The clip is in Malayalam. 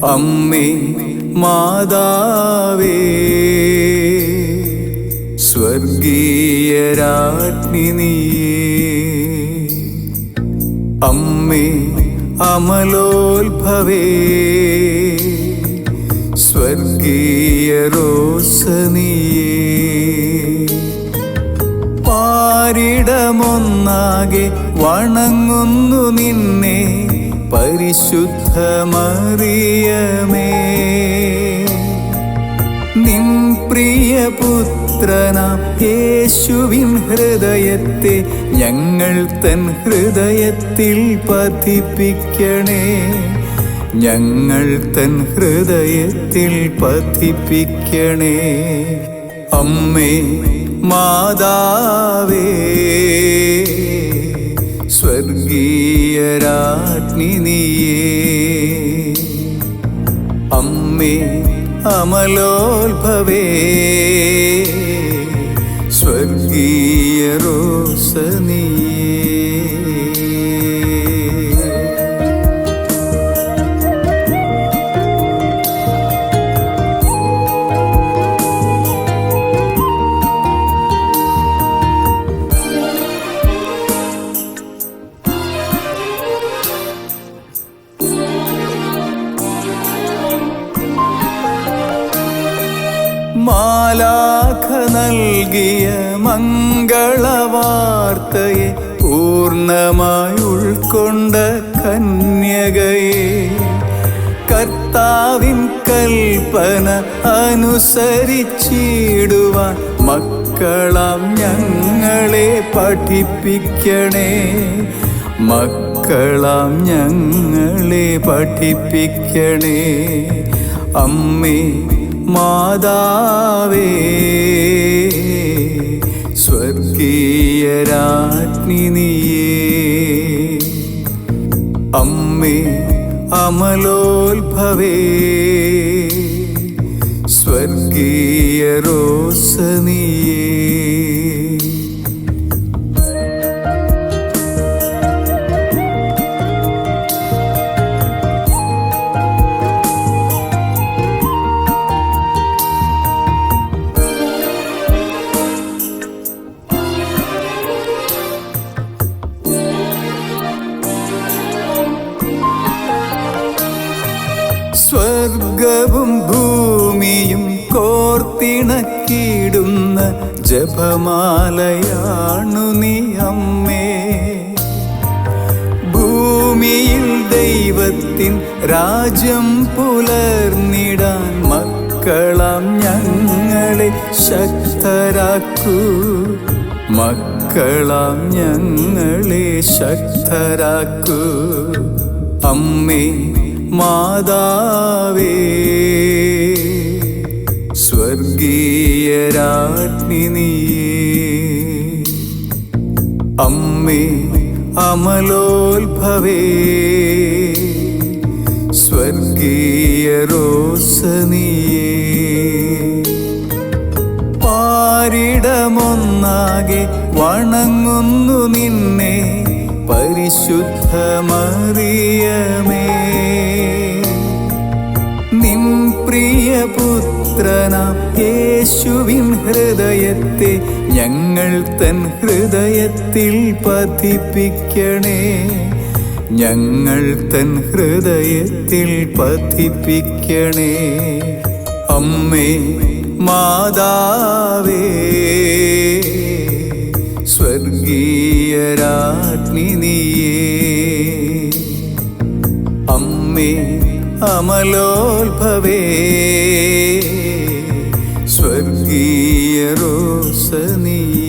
അമ്മേ മാതാവേ സ്വർഗീയ രാജ്ഞി നീയേ, അമ്മേ അമലോത്ഭവേ സ്വർഗീയ റോസ നീയേ. പാരിടമൊന്നാകെ വണങ്ങുന്നു നിന്നെ പരിശുദ്ധ മറിയമേ. നിൻ പ്രിയ പുത്രനാം യേശുവിൻ ഹൃദയത്തെ ഞങ്ങൾ തൻ ഹൃദയത്തിൽ പതിപ്പിക്കണേ, ഞങ്ങൾ തൻ ഹൃദയത്തിൽ പതിപ്പിക്കണേ. അമ്മേ മാതാവേ സ്വർഗീയ രാജ്ഞി നീയേ, അമ്മേ അമലോത്ഭവേ സ്വർഗീയ റോസ നീയേ. മാലാഖ നൽകിയ മംഗളവാർത്തയെ പൂർണ്ണമായി ഉൾക്കൊണ്ട കന്യകയെ, കർത്താവിൻ കൽപ്പന അനുസരിച്ചിടുവാൻ മക്കളാം ഞങ്ങളെ പഠിപ്പിക്കണേ, മക്കളാം ഞങ്ങളെ പഠിപ്പിക്കണേ. അമ്മേ മാതാവേ സ്വർഗീയ രാജ്ഞി നീയേ, അമ്മേ അമലോത്ഭവേ സ്വർഗീയ റോസ നീയേ. സ്വർഗവും ഭൂമിയും കോർത്തിണക്കിടുന്ന ജപമാലയാണു നീ അമ്മേ. ഭൂമിയിൽ ദൈവത്തിൻ രാജ്യം പുലർന്നിടാൻ മക്കളാം ഞങ്ങളെ ശക്തരാക്കൂ, മക്കളാം ഞങ്ങളെ ശക്തരാക്കൂ. അമ്മേ മാതാവേ സ്വർഗീയ രാജ്ഞി നീയേ, അമ്മേ അമലോത്ഭവേ സ്വർഗീയ റോസ നീയേ. പാരിടമൊന്നാകെ വണങ്ങുന്നു നിന്നെ പരിശുദ്ധ മറിയമേ. നിൻ പ്രിയ പുത്രനാം യേശുവിൻ ഹൃദയത്തെ ഞങ്ങൾ തൻ ഹൃദയത്തിൽ പതിപ്പിക്കണേ, ഞങ്ങൾ തൻ ഹൃദയത്തിൽ പതിപ്പിക്കണേ. അമ്മേ മാതാവേ സ്വർഗീയ രാജ്ഞി നീയേ, അമ്മേ അമലോത്ഭവേ സ്വർഗീയ റോസ നീയേ.